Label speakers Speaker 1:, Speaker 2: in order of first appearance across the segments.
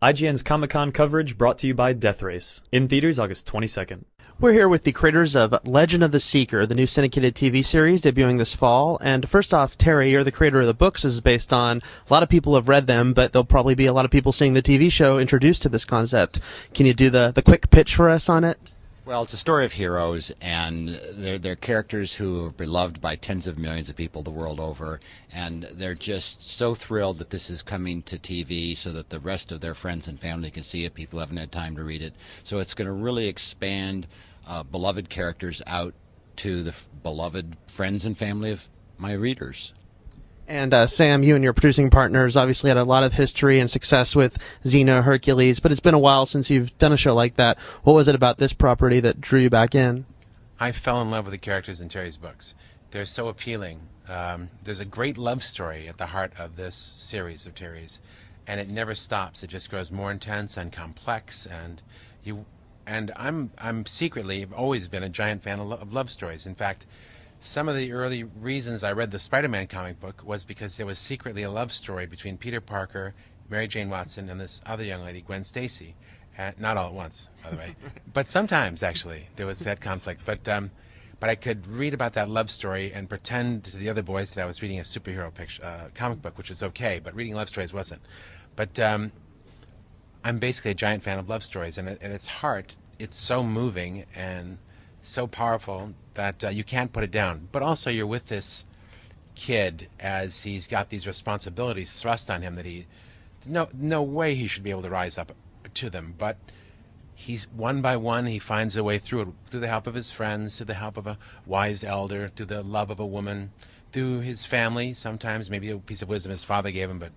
Speaker 1: IGN's Comic-Con coverage brought to you by Death Race. In theaters August 22nd.
Speaker 2: We're here with the creators of Legend of the Seeker, the new syndicated TV series debuting this fall. And first off, Terry, you're the creator of the books. This is based on, a lot of people have read them, but there'll probably be a lot of people seeing the TV show introduced to this concept. Can you do the quick pitch for us on it?
Speaker 3: Well, it's a story of heroes, and they're characters who are beloved by tens of millions of people the world over, and they're just so thrilled that this is coming to TV so that the rest of their friends and family can see it, people who haven't had time to read it. So it's going to really expand beloved characters out to the beloved friends and family of my readers.
Speaker 2: And Sam, you and your producing partners obviously had a lot of history and success with Xena, Hercules, but it's been a while since you've done a show like that. What was it about this property that drew you back in?
Speaker 4: I fell in love with the characters in Terry's books. They're so appealing. There's a great love story at the heart of this series of Terry's, and it never stops. It just grows more intense and complex, and I'm secretly always been a giant fan of love stories. In fact, some of the early reasons I read the Spider-Man comic book was because there was secretly a love story between Peter Parker, Mary Jane Watson, and this other young lady, Gwen Stacy. Not all at once, by the way, but sometimes actually there was that conflict. But I could read about that love story and pretend to the other boys that I was reading a superhero comic book, which was okay, but reading love stories wasn't. But I'm basically a giant fan of love stories, and at its heart, it's so moving and so powerful that you can't put it down. But also you're with this kid as he's got these responsibilities thrust on him that no way he should be able to rise up to them. But he's one by one he finds a way through it, through the help of his friends, through the help of a wise elder, through the love of a woman, through his family, sometimes maybe a piece of wisdom his father gave him, but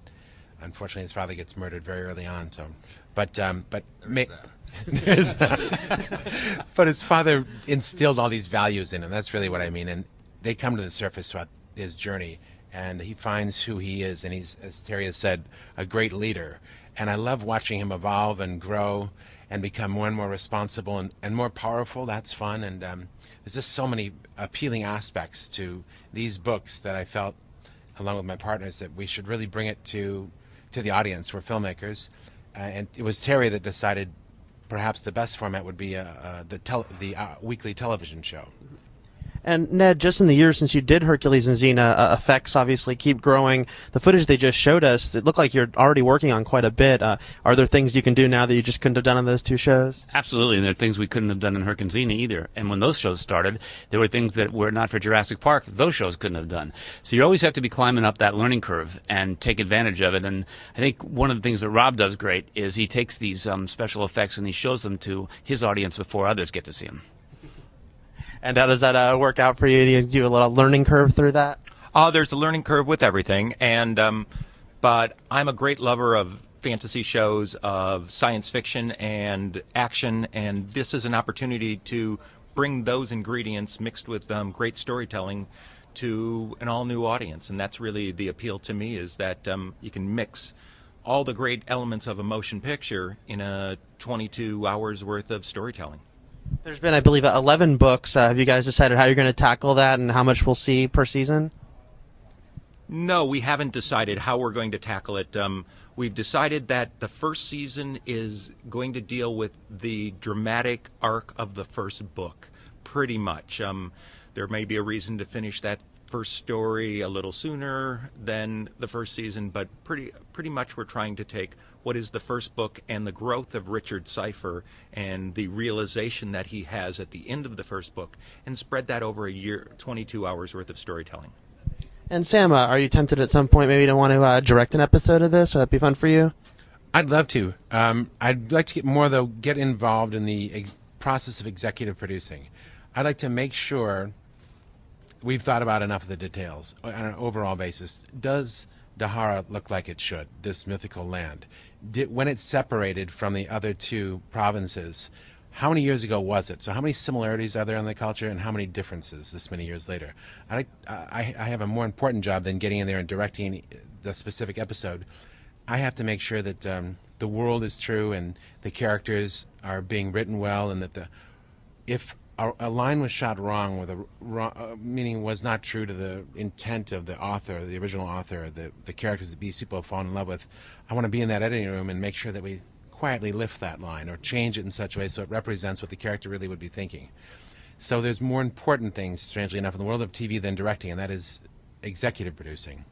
Speaker 4: unfortunately his father gets murdered very early on. So, but his father instilled all these values in him. That's really what I mean. And they come to the surface throughout his journey. And he finds who he is. And he's, as Terry has said, a great leader. And I love watching him evolve and grow and become more and more responsible and more powerful. That's fun. And there's just so many appealing aspects to these books that I felt, along with my partners, that we should really bring it to the audience. We're filmmakers. And it was Terry that decided perhaps the best format would be the weekly television show.
Speaker 2: And Ned, just in the years since you did Hercules and Xena, effects obviously keep growing. The footage they just showed us, it looked like you're already working on quite a bit. Are there things you can do now that you just couldn't have done on those two shows?
Speaker 5: Absolutely, and there are things we couldn't have done in Herc and Xena either. And when those shows started, there were things that were not for Jurassic Park that those shows couldn't have done. So you always have to be climbing up that learning curve and take advantage of it. And I think one of the things that Rob does great is he takes these special effects and he shows them to his audience before others get to see them.
Speaker 2: And how does that work out for you? Do you do a little learning curve through that?
Speaker 6: There's a learning curve with everything, and but I'm a great lover of fantasy shows, of science fiction and action, and this is an opportunity to bring those ingredients mixed with great storytelling to an all-new audience, and that's really the appeal to me, is that you can mix all the great elements of a motion picture in a 22 hours worth of storytelling.
Speaker 2: There's been, I believe, 11 books. Have you guys decided how you're going to tackle that and how much we'll see per season?
Speaker 6: No, we haven't decided how we're going to tackle it. We've decided that the first season is going to deal with the dramatic arc of the first book, pretty much. There may be a reason to finish that first story a little sooner than the first season, but pretty much we're trying to take what is the first book and the growth of Richard Cypher and the realization that he has at the end of the first book and spread that over a year, 22 hours worth of storytelling.
Speaker 2: And Sam, are you tempted at some point maybe to want to direct an episode of this? Would that be fun for you?
Speaker 4: I'd love to. I'd like to get involved in the process of executive producing. I'd like to make sure we've thought about enough of the details on an overall basis. Does Dahara look like it should, this mythical land? When it's separated from the other two provinces, how many years ago was it? So how many similarities are there in the culture and how many differences this many years later? I have a more important job than getting in there and directing the specific episode. I have to make sure that the world is true and the characters are being written well, and that if a line was shot wrong, with meaning was not true to the intent of the author, the original author, the characters that these people have fallen in love with, I want to be in that editing room and make sure that we quietly lift that line or change it in such a way so it represents what the character really would be thinking. So there's more important things, strangely enough, in the world of TV than directing, and that is executive producing.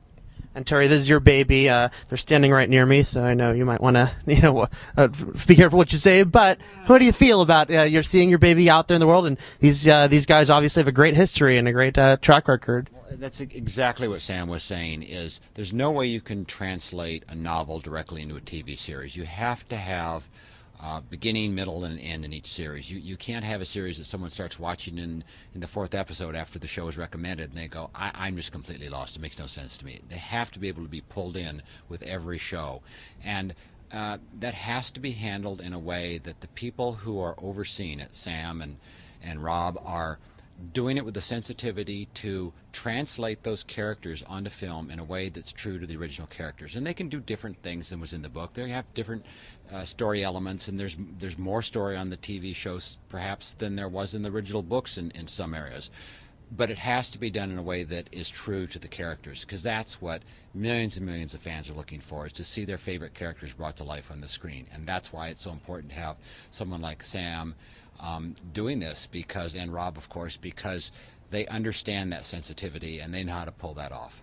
Speaker 2: And Terry, this is your baby. They're standing right near me, so I know you might want to, be careful what you say. But how do you feel about you're seeing your baby out there in the world, and these guys obviously have a great history and a great track record.
Speaker 3: Well, that's exactly what Sam was saying. Is there's no way you can translate a novel directly into a TV series. You have to have beginning, middle, and end in each series. You can't have a series that someone starts watching in the 4th episode after the show is recommended and they go, I'm just completely lost. It makes no sense to me. They have to be able to be pulled in with every show. And that has to be handled in a way that the people who are overseeing it, Sam and Rob, are doing it with the sensitivity to translate those characters onto film in a way that's true to the original characters. And they can do different things than was in the book. They have different story elements, and there's more story on the TV shows perhaps than there was in the original books in some areas. But it has to be done in a way that is true to the characters, because that's what millions and millions of fans are looking for, is to see their favorite characters brought to life on the screen. And that's why it's so important to have someone like Sam doing this, and Rob, of course, because they understand that sensitivity and they know how to pull that off.